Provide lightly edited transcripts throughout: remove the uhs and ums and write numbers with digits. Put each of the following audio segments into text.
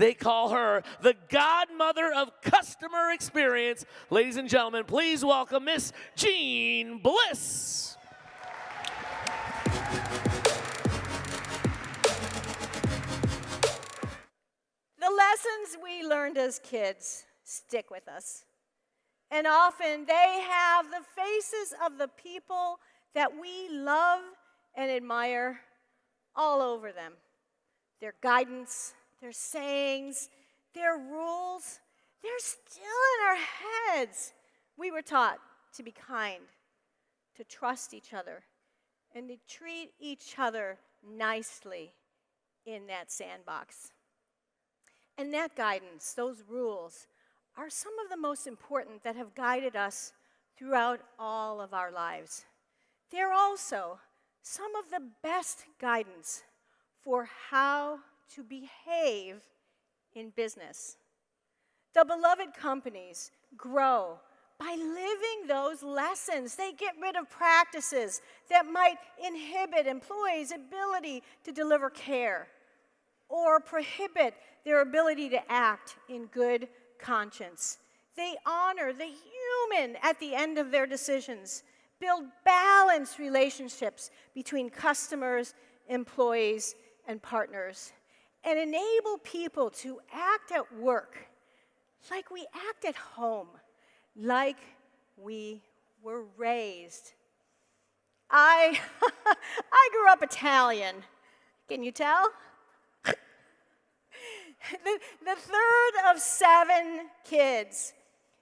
They call her the godmother of customer experience. Ladies and gentlemen, please welcome Miss Jeanne Bliss. The lessons we learned as kids stick with us. And often they have the faces of the people that we love and admire all over them. Their guidance, their sayings, their rules, they're still in our heads. We were taught to be kind, to trust each other, and to treat each other nicely in that sandbox. And that guidance, those rules, are some of the most important that have guided us throughout all of our lives. They're also some of the best guidance for how to behave in business. The beloved companies grow by living those lessons. They get rid of practices that might inhibit employees' ability to deliver care or prohibit their ability to act in good conscience. They honor the human at the end of their decisions, build balanced relationships between customers, employees, and partners, and enable people to act at work like we act at home, like we were raised. I grew up Italian. Can you tell? The third of 7 kids.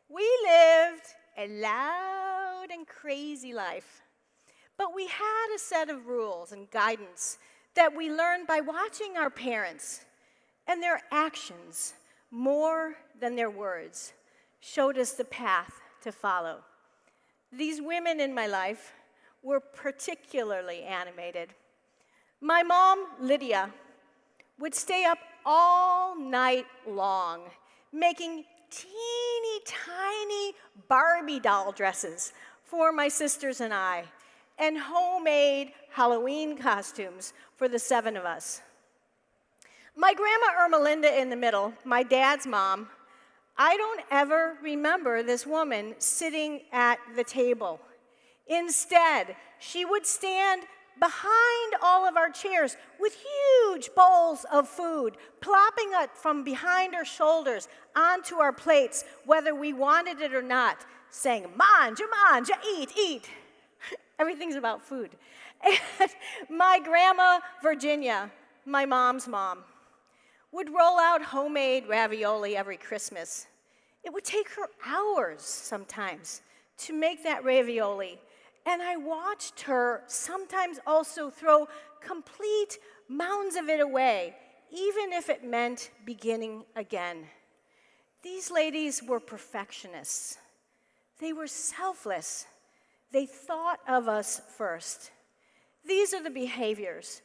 We lived a loud and crazy life. But we had a set of rules and guidance that we learned by watching our parents, and their actions, more than their words, showed us the path to follow. These women in my life were particularly animated. My mom, Lydia, would stay up all night long, making teeny tiny Barbie doll dresses for my sisters and I, and homemade Halloween costumes for the 7 of us. My grandma Ermelinda in the middle, my dad's mom, I don't ever remember this woman sitting at the table. Instead, she would stand behind all of our chairs with huge bowls of food, plopping it from behind her shoulders onto our plates, whether we wanted it or not, saying, manja, eat, eat. Everything's about food. And my grandma, Virginia, my mom's mom, would roll out homemade ravioli every Christmas. It would take her hours sometimes to make that ravioli. And I watched her sometimes also throw complete mounds of it away, even if it meant beginning again. These ladies were perfectionists. They were selfless. They thought of us first. These are the behaviors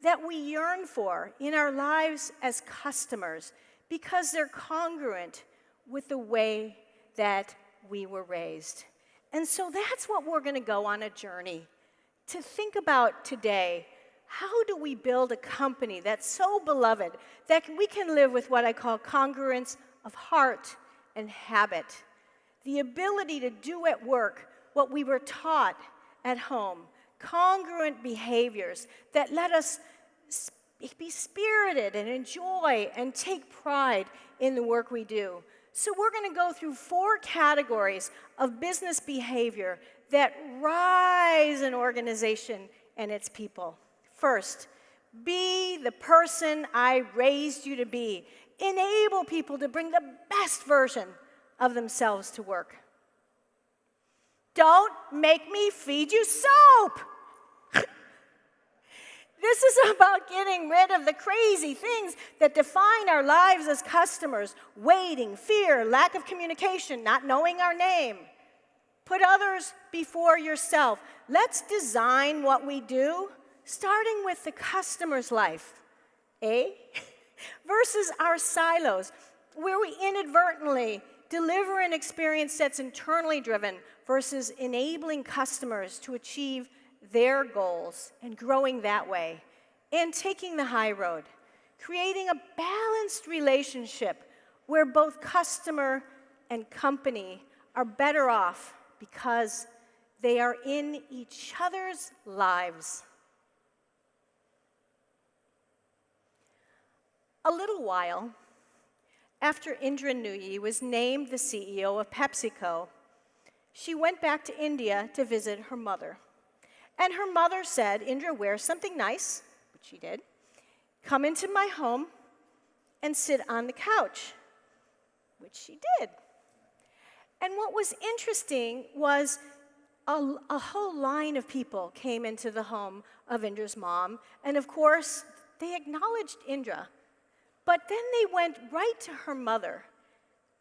that we yearn for in our lives as customers because they're congruent with the way that we were raised. And so that's what we're going to go on a journey to think about today. How do we build a company that's so beloved that we can live with what I call congruence of heart and habit? The ability to do at work what we were taught at home. Congruent behaviors that let us be spirited and enjoy and take pride in the work we do. So we're going to go through 4 categories of business behavior that rise an organization and its people. First, be the person I raised you to be. Enable people to bring the best version of themselves to work. Don't make me feed you soap. This is about getting rid of the crazy things that define our lives as customers. Waiting, fear, lack of communication, not knowing our name. Put others before yourself. Let's design what we do, starting with the customer's life, versus our silos, where we inadvertently deliver an experience that's internally driven versus enabling customers to achieve their goals and growing that way, and taking the high road, creating a balanced relationship where both customer and company are better off because they are in each other's lives. A little while after Indra Nooyi was named the CEO of PepsiCo, she went back to India to visit her mother. And her mother said, Indra, wear something nice, which she did, come into my home and sit on the couch, which she did. And what was interesting was a whole line of people came into the home of Indra's mom, and of course, they acknowledged Indra. But then they went right to her mother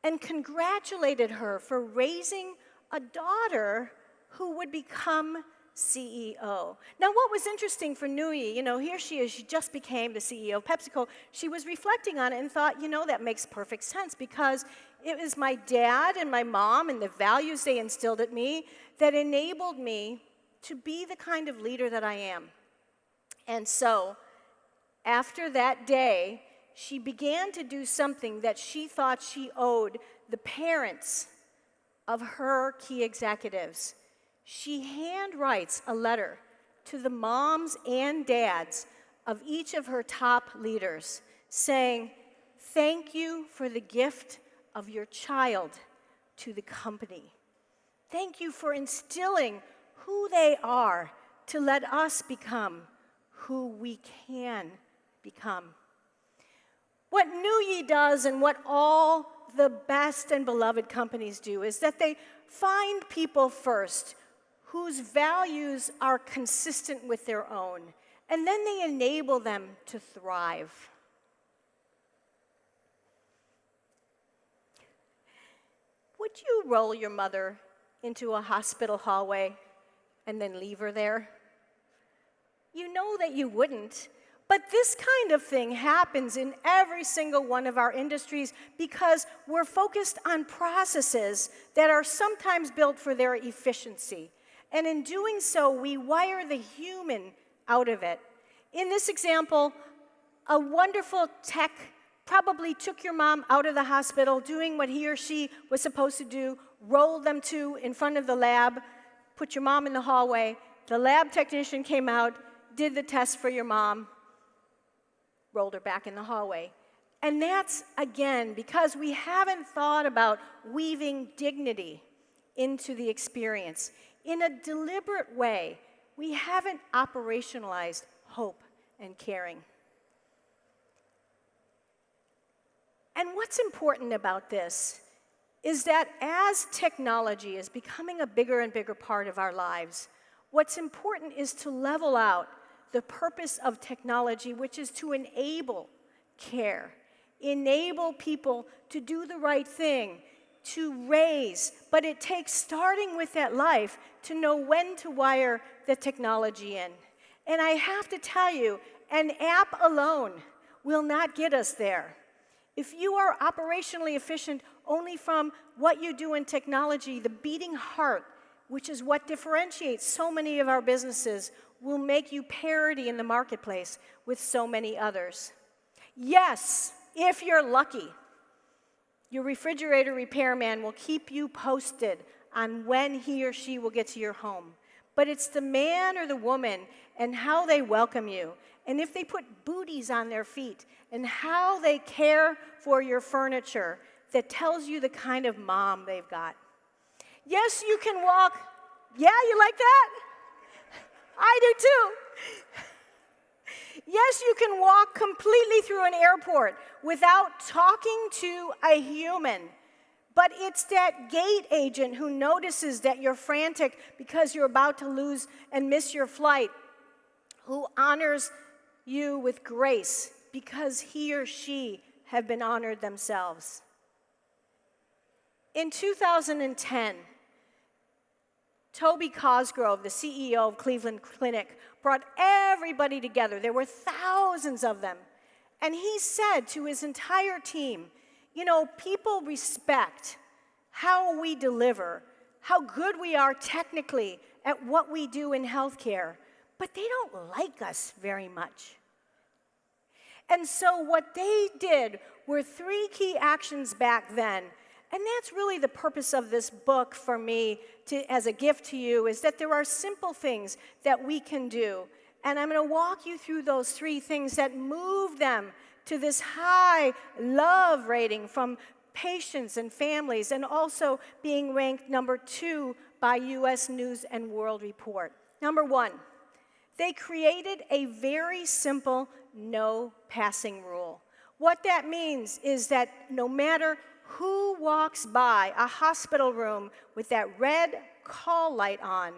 and congratulated her for raising a daughter who would become CEO. Now, what was interesting for Nooyi, here she is, she just became the CEO of PepsiCo. She was reflecting on it and thought, that makes perfect sense because it was my dad and my mom and the values they instilled at me that enabled me to be the kind of leader that I am. And so, after that day, she began to do something that she thought she owed the parents of her key executives. She handwrites a letter to the moms and dads of each of her top leaders saying, thank you for the gift of your child to the company. Thank you for instilling who they are to let us become who we can become. What Nooyi does and what all the best and beloved companies do is that they find people first whose values are consistent with their own, and then they enable them to thrive. Would you roll your mother into a hospital hallway and then leave her there? You know that you wouldn't. But this kind of thing happens in every single one of our industries because we're focused on processes that are sometimes built for their efficiency. And in doing so, we wire the human out of it. In this example, a wonderful tech probably took your mom out of the hospital doing what he or she was supposed to do, rolled them in front of the lab, put your mom in the hallway. The lab technician came out, did the test for your mom, rolled her back in the hallway. And that's, again, because we haven't thought about weaving dignity into the experience. In a deliberate way, we haven't operationalized hope and caring. And what's important about this is that as technology is becoming a bigger and bigger part of our lives, what's important is to level out the purpose of technology, which is to enable care, enable people to do the right thing, to raise, but it takes starting with that life to know when to wire the technology in. And I have to tell you, an app alone will not get us there. If you are operationally efficient only from what you do in technology, the beating heart, which is what differentiates so many of our businesses, will make you parity in the marketplace with so many others. Yes, if you're lucky, your refrigerator repairman will keep you posted on when he or she will get to your home. But it's the man or the woman and how they welcome you, and if they put booties on their feet, and how they care for your furniture that tells you the kind of mom they've got. Yes, you can walk. Yeah, you like that? I do too. Yes, you can walk completely through an airport without talking to a human. But it's that gate agent who notices that you're frantic because you're about to lose and miss your flight, who honors you with grace because he or she have been honored themselves. In 2010, Toby Cosgrove, the CEO of Cleveland Clinic, brought everybody together. There were thousands of them. And he said to his entire team, people respect how we deliver, how good we are technically at what we do in healthcare, but they don't like us very much. And so what they did were 3 key actions back then. And that's really the purpose of this book for me as a gift to you, is that there are simple things that we can do. And I'm going to walk you through those 3 things that move them to this high love rating from patients and families, and also being ranked number 2 by U.S. News and World Report. Number 1, they created a very simple no passing rule. What that means is that no matter who walks by a hospital room with that red call light on,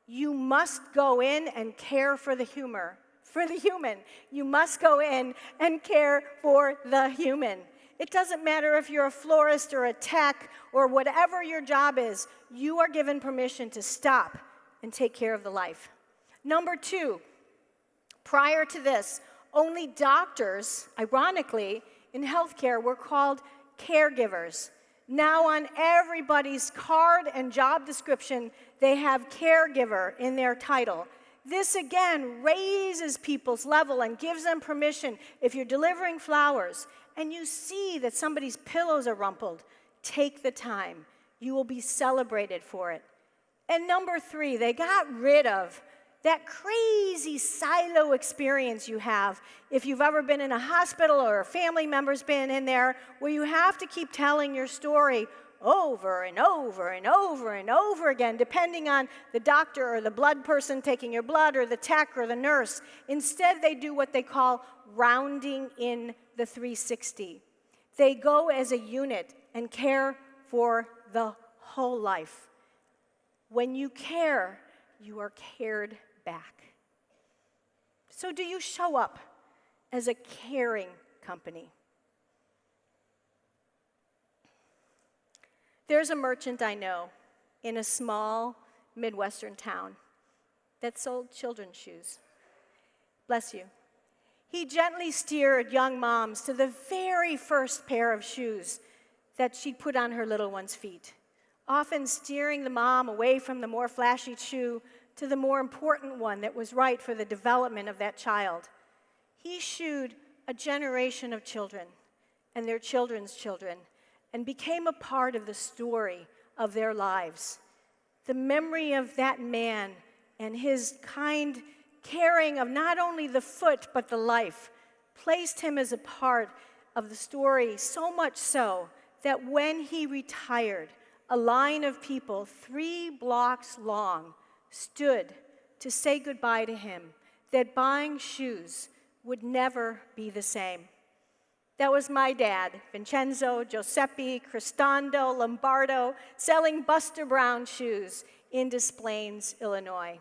you must go in and care for the human. You must go in and care for the human. It doesn't matter if you're a florist or a tech or whatever your job is, you are given permission to stop and take care of the life. Number 2, prior to this, only doctors, ironically, in healthcare were called caregivers. Now on everybody's card and job description, they have caregiver in their title. This again raises people's level and gives them permission. If you're delivering flowers and you see that somebody's pillows are rumpled, take the time. You will be celebrated for it. And number 3, they got rid of that crazy silo experience you have if you've ever been in a hospital or a family member's been in there, where you have to keep telling your story over and over and over and over again, depending on the doctor or the blood person taking your blood or the tech or the nurse. Instead, they do what they call rounding in the 360. They go as a unit and care for the whole life. When you care, you are cared back. So do you show up as a caring company? There's a merchant I know in a small Midwestern town that sold children's shoes. Bless you. He gently steered young moms to the very first pair of shoes that she'd put on her little one's feet, often steering the mom away from the more flashy shoe to the more important one that was right for the development of that child. He shoed a generation of children and their children's children and became a part of the story of their lives. The memory of that man and his kind caring of not only the foot but the life placed him as a part of the story, so much so that when he retired, a line of people 3 blocks long stood to say goodbye to him, that buying shoes would never be the same. That was my dad, Vincenzo, Giuseppe, Cristando, Lombardo, selling Buster Brown shoes in Des Plaines, Illinois.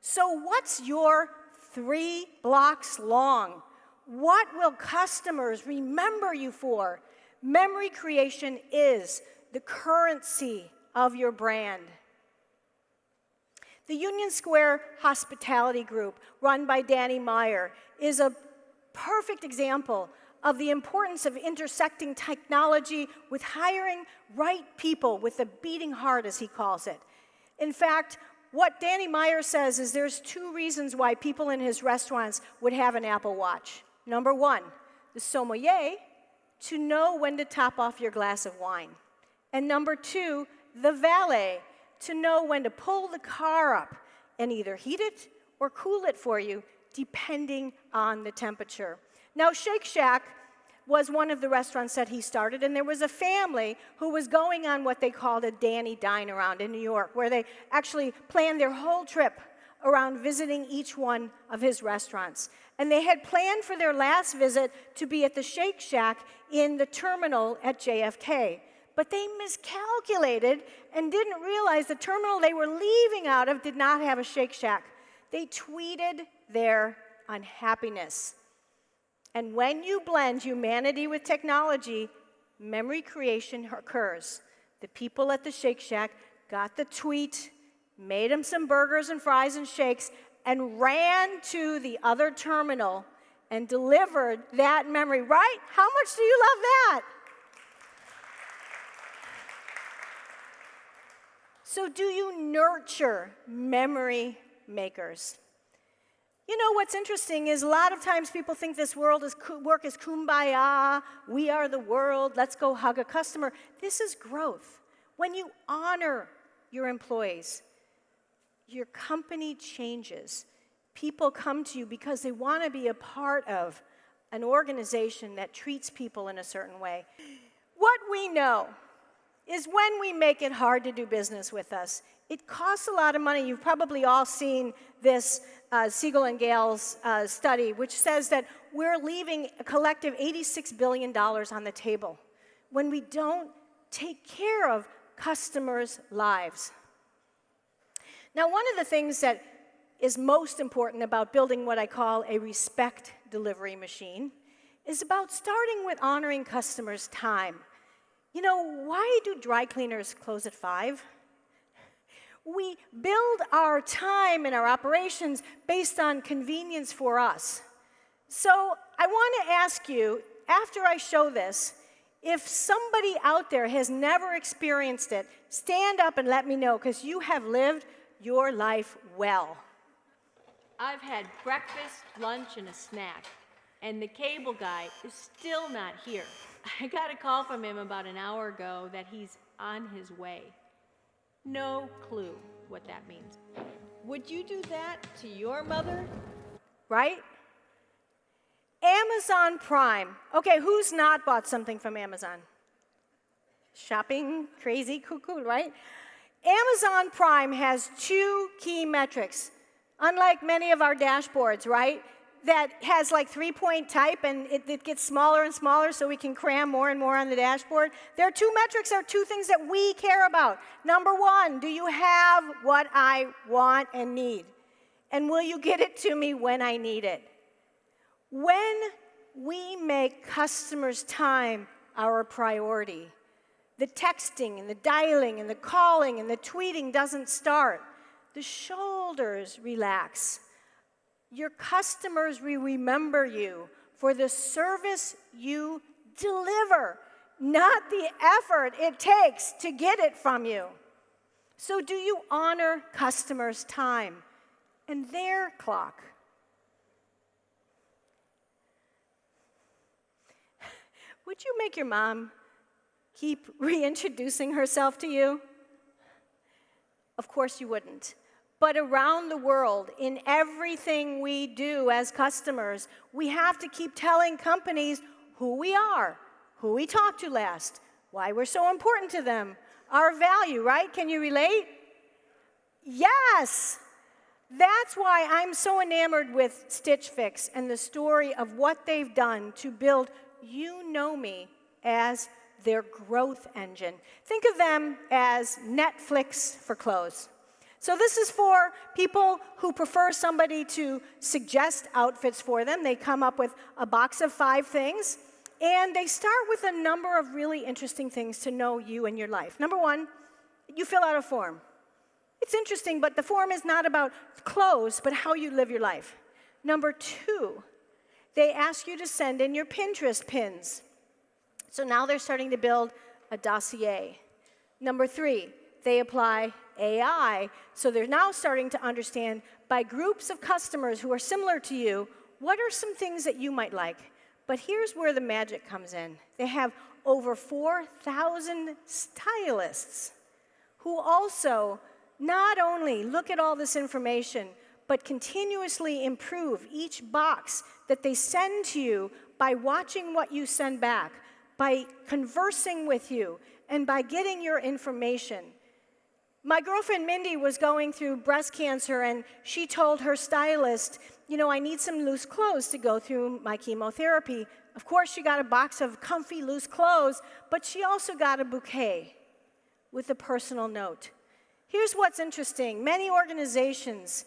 So what's your 3 blocks long? What will customers remember you for? Memory creation is the currency of your brand. The Union Square Hospitality Group, run by Danny Meyer, is a perfect example of the importance of intersecting technology with hiring right people with a beating heart, as he calls it. In fact, what Danny Meyer says is there's 2 reasons why people in his restaurants would have an Apple Watch. Number 1, the sommelier, to know when to top off your glass of wine. And number 2, the valet, to know when to pull the car up and either heat it or cool it for you, depending on the temperature. Now, Shake Shack was one of the restaurants that he started, and there was a family who was going on what they called a Danny Dine Around in New York, where they actually planned their whole trip around visiting each one of his restaurants. And they had planned for their last visit to be at the Shake Shack in the terminal at JFK. But they miscalculated and didn't realize the terminal they were leaving out of did not have a Shake Shack. They tweeted their unhappiness. And when you blend humanity with technology, memory creation occurs. The people at the Shake Shack got the tweet, made them some burgers and fries and shakes, and ran to the other terminal and delivered that memory, right? How much do you love that? So do you nurture memory makers? You know, what's interesting is a lot of times people think this work is kumbaya, we are the world, let's go hug a customer. This is growth. When you honor your employees, your company changes. People come to you because they want to be a part of an organization that treats people in a certain way. What we know is when we make it hard to do business with us, it costs a lot of money. You've probably all seen this Siegel and Gale's study, which says that we're leaving a collective $86 billion on the table when we don't take care of customers' lives. Now, one of the things that is most important about building what I call a respect delivery machine is about starting with honoring customers' time. You know, why do dry cleaners close at 5? We build our time and our operations based on convenience for us. So I want to ask you, after I show this, if somebody out there has never experienced it, stand up and let me know, because you have lived your life well. I've had breakfast, lunch, and a snack, and the cable guy is still not here. I got a call from him about an hour ago that he's on his way. No clue what that means. Would you do that to your mother? Right? Amazon Prime. Okay, who's not bought something from Amazon? Shopping, crazy, cuckoo, right? Amazon Prime has 2 key metrics. Unlike many of our dashboards, right? That has like 3-point type and it gets smaller and smaller so we can cram more and more on the dashboard. There are 2 metrics, there are 2 things that we care about. Number 1, do you have what I want and need? And will you get it to me when I need it? When we make customers' time our priority, the texting and the dialing and the calling and the tweeting doesn't start. The shoulders relax. Your customers will remember you for the service you deliver, not the effort it takes to get it from you. So do you honor customers' time and their clock? Would you make your mom keep reintroducing herself to you? Of course you wouldn't. But around the world, in everything we do as customers, we have to keep telling companies who we are, who we talked to last, why we're so important to them, our value, right? Can you relate? Yes! That's why I'm so enamored with Stitch Fix and the story of what they've done to build You Know Me as their growth engine. Think of them as Netflix for clothes. So this is for people who prefer somebody to suggest outfits for them. They come up with a box of 5 things, and they start with a number of really interesting things to know you and your life. Number 1, you fill out a form. It's interesting, but the form is not about clothes, but how you live your life. Number 2, they ask you to send in your Pinterest pins. So now they're starting to build a dossier. Number 3, they apply AI, so they're now starting to understand by groups of customers who are similar to you, what are some things that you might like? But here's where the magic comes in. They have over 4,000 stylists who also not only look at all this information, but continuously improve each box that they send to you by watching what you send back, by conversing with you, and by getting your information. My girlfriend Mindy was going through breast cancer, and she told her stylist, you know, I need some loose clothes to go through my chemotherapy. Of course, she got a box of comfy loose clothes, but she also got a bouquet with a personal note. Here's what's interesting. Many organizations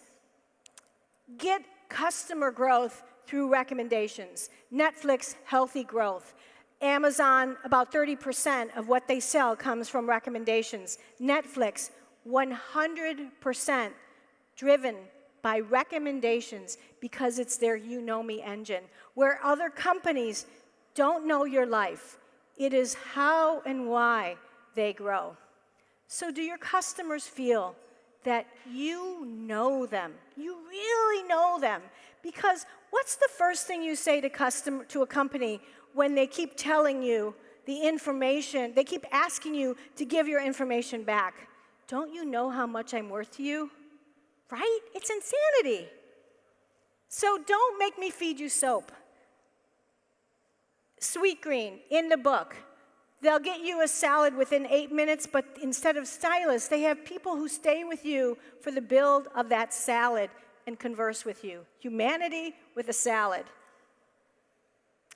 get customer growth through recommendations. Netflix, healthy growth. Amazon, about 30% of what they sell comes from recommendations. Netflix, 100% driven by recommendations because it's their You Know Me engine. Where other companies don't know your life, it is how and why they grow. So do your customers feel that you know them. You really know them. Because what's the first thing you say to a company when they keep telling you the information, they keep asking you to give your information back? Don't you know how much I'm worth to you? Right? It's insanity. So don't make me feed you soap. Sweetgreen, in the book, they'll get you a salad within 8 minutes, but instead of stylists, they have people who stay with you for the build of that salad and converse with you. Humanity with a salad.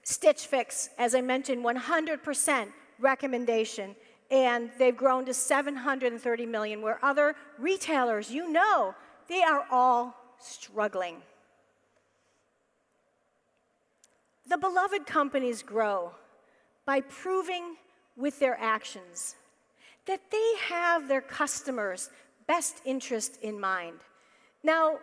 Stitch Fix, as I mentioned, 100% recommendation, and they've grown to 730 million, where other retailers, you know, they are all struggling. The beloved companies grow by proving with their actions that they have their customers' best interest in mind. Now,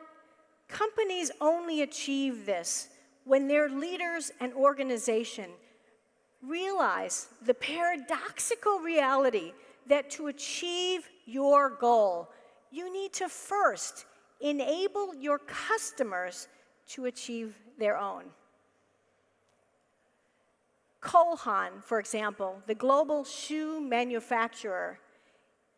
companies only achieve this when their leaders and organization realize the paradoxical reality that to achieve your goal, you need to first enable your customers to achieve their own. Cole Haan, for example, the global shoe manufacturer,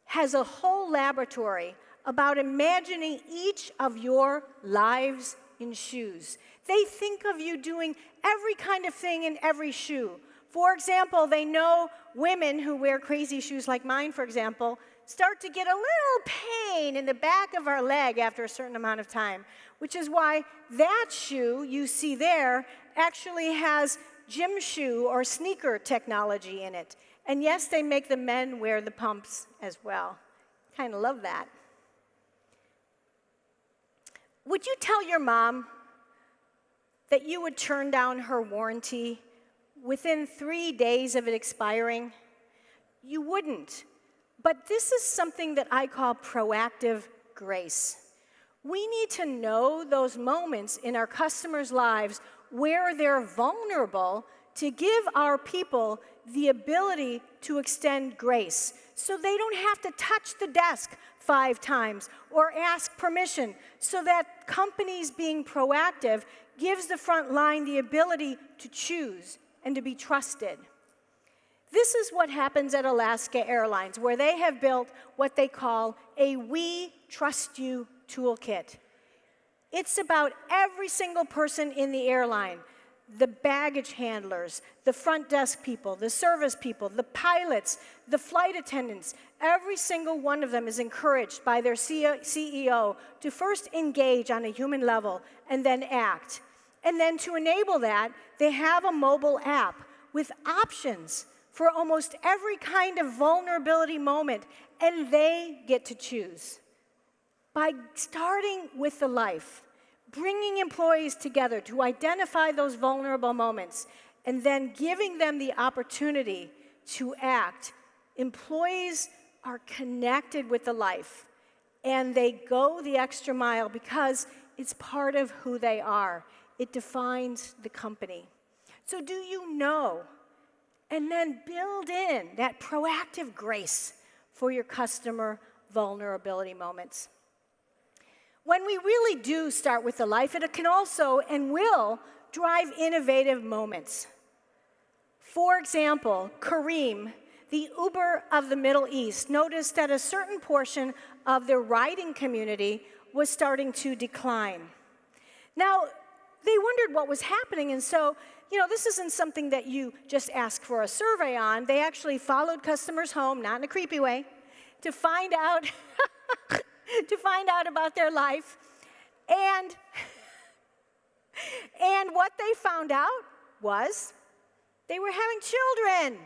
has a whole laboratory about imagining each of your lives in shoes. They think of you doing every kind of thing in every shoe. For example, they know women who wear crazy shoes like mine, for example, start to get a little pain in the back of our leg after a certain amount of time, which is why that shoe you see there actually has gym shoe or sneaker technology in it. And yes, they make the men wear the pumps as well. Kind of love that. Would you tell your mom that you would turn down her warranty within 3 days of it expiring? You wouldn't. But this is something that I call proactive grace. We need to know those moments in our customers' lives where they're vulnerable to give our people the ability to extend grace so they don't have to touch the desk 5 times or ask permission, so that companies being proactive gives the front line the ability to choose and to be trusted. This is what happens at Alaska Airlines, where they have built what they call a We Trust You toolkit. It's about every single person in the airline, the baggage handlers, the front desk people, the service people, the pilots, the flight attendants. Every single one of them is encouraged by their CEO to first engage on a human level and then act. And then to enable that, they have a mobile app with options for almost every kind of vulnerability moment, and they get to choose. By starting with the life, bringing employees together to identify those vulnerable moments, and then giving them the opportunity to act, employees are connected with the life, and they go the extra mile because it's part of who they are. It defines the company. So do you know? And then build in that proactive grace for your customer vulnerability moments. When we really do start with the life, it can also and will drive innovative moments. For example, Kareem, the Uber of the Middle East, noticed that a certain portion of their riding community was starting to decline. Now, they wondered what was happening, and so, this isn't something that you just ask for a survey on. They actually followed customers home, not in a creepy way, to find out about their life. And what they found out was they were having children.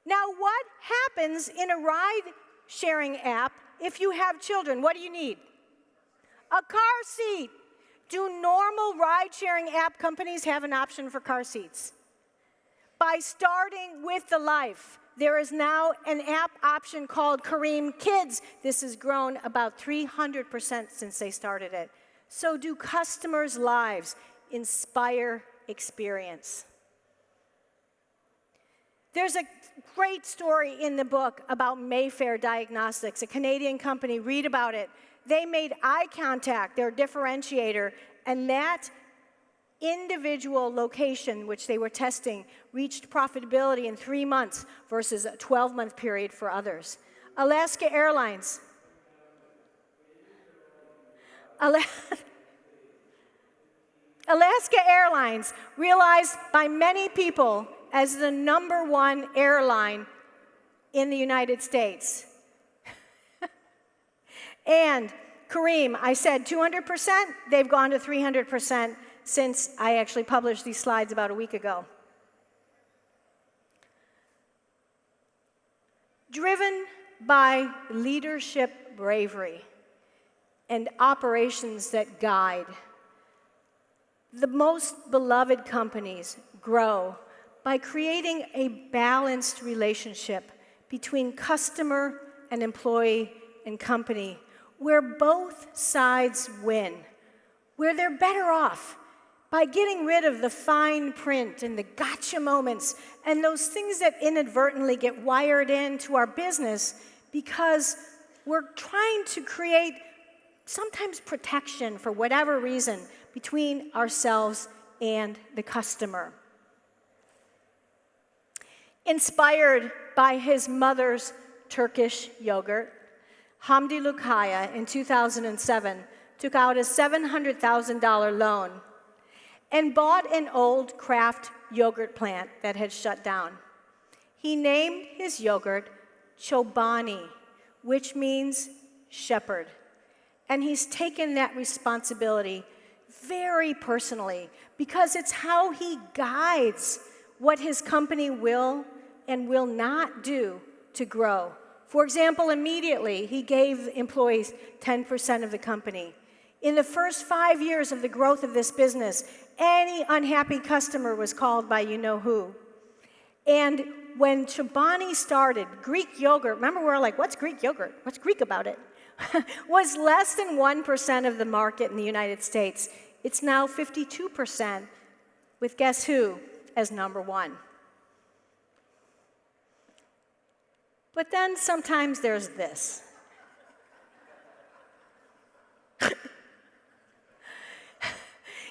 Now, what happens in a ride-sharing app if you have children? What do you need? A car seat. Do normal ride-sharing app companies have an option for car seats? By starting with the life, there is now an app option called Kareem Kids. This has grown about 300% since they started it. So do customers' lives inspire experience? There's a great story in the book about Mayfair Diagnostics, a Canadian company. Read about it. They made eye contact their differentiator, and that individual location which they were testing reached profitability in 3 months versus a 12-month period for others. Alaska Airlines. Alaska Airlines, realized by many people as the #1 airline in the United States. And Kareem, I said 200%, they've gone to 300% since I actually published these slides about a week ago. Driven by leadership bravery and operations that guide, the most beloved companies grow by creating a balanced relationship between customer and employee and company, where both sides win, where they're better off by getting rid of the fine print and the gotcha moments and those things that inadvertently get wired into our business because we're trying to create sometimes protection for whatever reason between ourselves and the customer. Inspired by his mother's Turkish yogurt, Hamdi Lukaya in 2007 took out a $700,000 loan and bought an old craft yogurt plant that had shut down. He named his yogurt Chobani, which means shepherd. And he's taken that responsibility very personally because it's how he guides what his company will and will not do to grow. For example, immediately he gave employees 10% of the company. In the first 5 years of the growth of this business, any unhappy customer was called by you-know-who. And when Chobani started, Greek yogurt, remember we're like, what's Greek yogurt? What's Greek about it? Was less than 1% of the market in the United States. It's now 52%, with guess who as #1. But then sometimes there's this.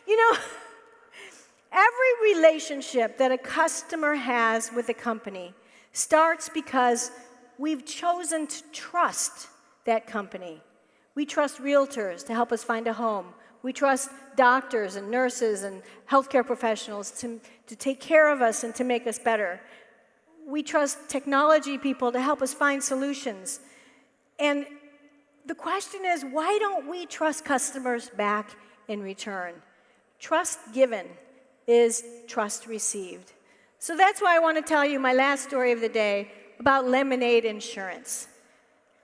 You know, every relationship that a customer has with a company starts because we've chosen to trust that company. We trust realtors to help us find a home. We trust doctors and nurses and healthcare professionals to take care of us and to make us better. We trust technology people to help us find solutions. And the question is, why don't we trust customers back in return? Trust given is trust received. So that's why I want to tell you my last story of the day about Lemonade Insurance.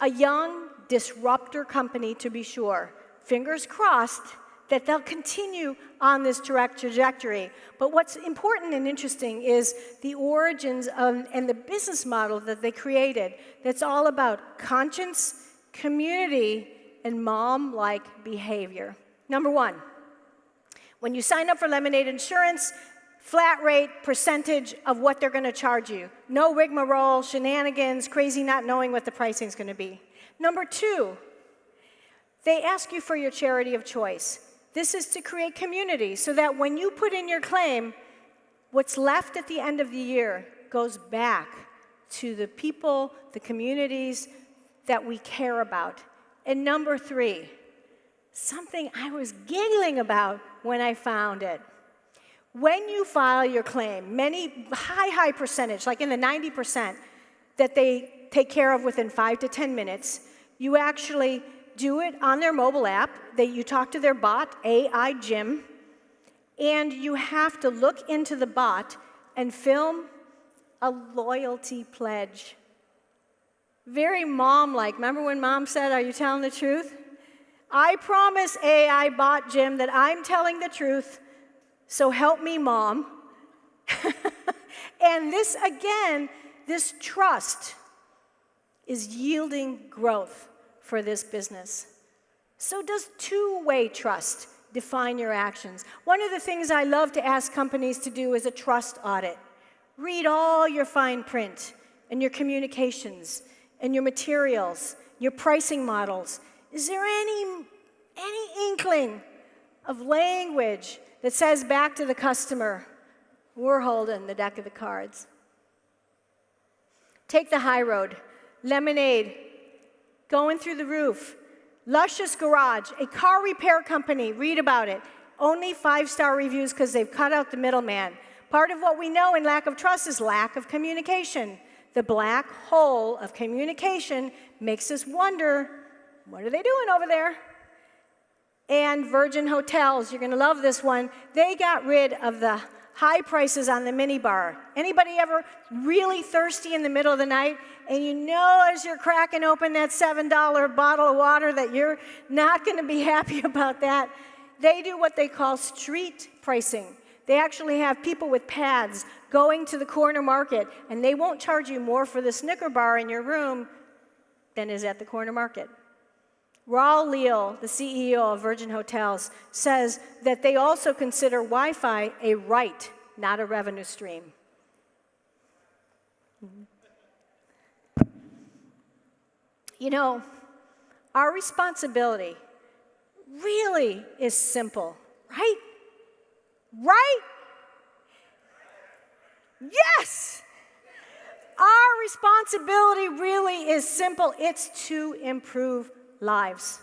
A young disruptor company, to be sure. Fingers crossed that they'll continue on this direct trajectory. But what's important and interesting is the origins of, and the business model that they created that's all about conscience, community, and mom-like behavior. #1, when you sign up for Lemonade Insurance, flat rate percentage of what they're going to charge you. No rigmarole, shenanigans, crazy not knowing what the pricing is going to be. #2, they ask you for your charity of choice. This is to create community so that when you put in your claim, what's left at the end of the year goes back to the people, the communities that we care about. And #3, something I was giggling about when I found it. When you file your claim, many high percentage, like in the 90%, that they take care of within 5 to 10 minutes, you actually do it on their mobile app. You talk to their bot, AI Jim, and you have to look into the bot and film a loyalty pledge. Very mom-like. Remember when mom said, "Are you telling the truth?" I promise AI bot Jim that I'm telling the truth, so help me, mom. And this, again, this trust is yielding growth for this business. So does two-way trust define your actions? One of the things I love to ask companies to do is a trust audit. Read all your fine print and your communications and your materials, your pricing models. Is there any inkling of language that says back to the customer, we're holding the deck of the cards? Take the high road. Lemonade, going through the roof. Luscious Garage, a car repair company. Read about it. Only 5-star reviews because they've cut out the middleman. Part of what we know in lack of trust is lack of communication. The black hole of communication makes us wonder, what are they doing over there? And Virgin Hotels, you're going to love this one. They got rid of the high prices on the minibar. Anybody ever really thirsty in the middle of the night, and you know as you're cracking open that $7 bottle of water that you're not going to be happy about that? They do what they call street pricing. They actually have people with pads going to the corner market, and they won't charge you more for the Snicker bar in your room than is at the corner market. Raul Leal, the CEO of Virgin Hotels, says that they also consider Wi-Fi a right, not a revenue stream. You know, our responsibility really is simple, right? Right? Yes! Our responsibility really is simple. It's to improve lives.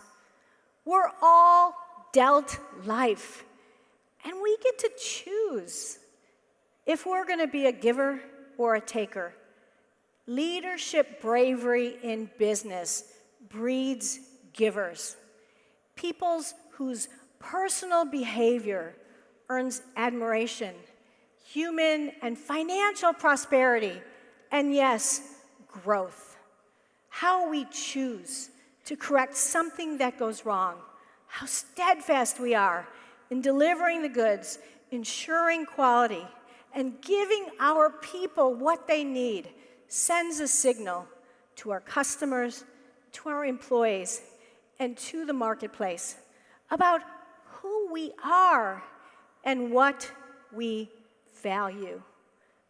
We're all dealt life, and we get to choose if we're going to be a giver or a taker. Leadership bravery in business breeds givers. Peoples whose personal behavior earns admiration, human and financial prosperity, and yes, growth. How we choose to correct something that goes wrong, how steadfast we are in delivering the goods, ensuring quality, and giving our people what they need sends a signal to our customers, to our employees, and to the marketplace about who we are and what we value.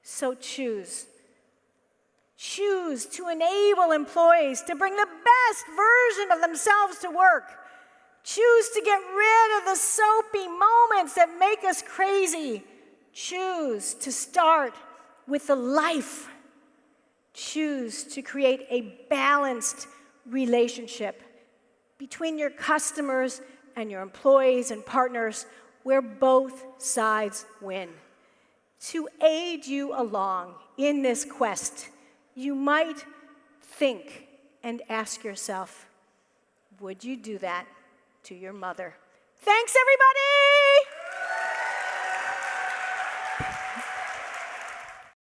So choose. Choose to enable employees to bring the best version of themselves to work. Choose to get rid of the soapy moments that make us crazy. Choose to start with the life. Choose to create a balanced relationship between your customers and your employees and partners where both sides win. To aid you along in this quest, you might think and ask yourself, would you do that to your mother? Thanks, everybody!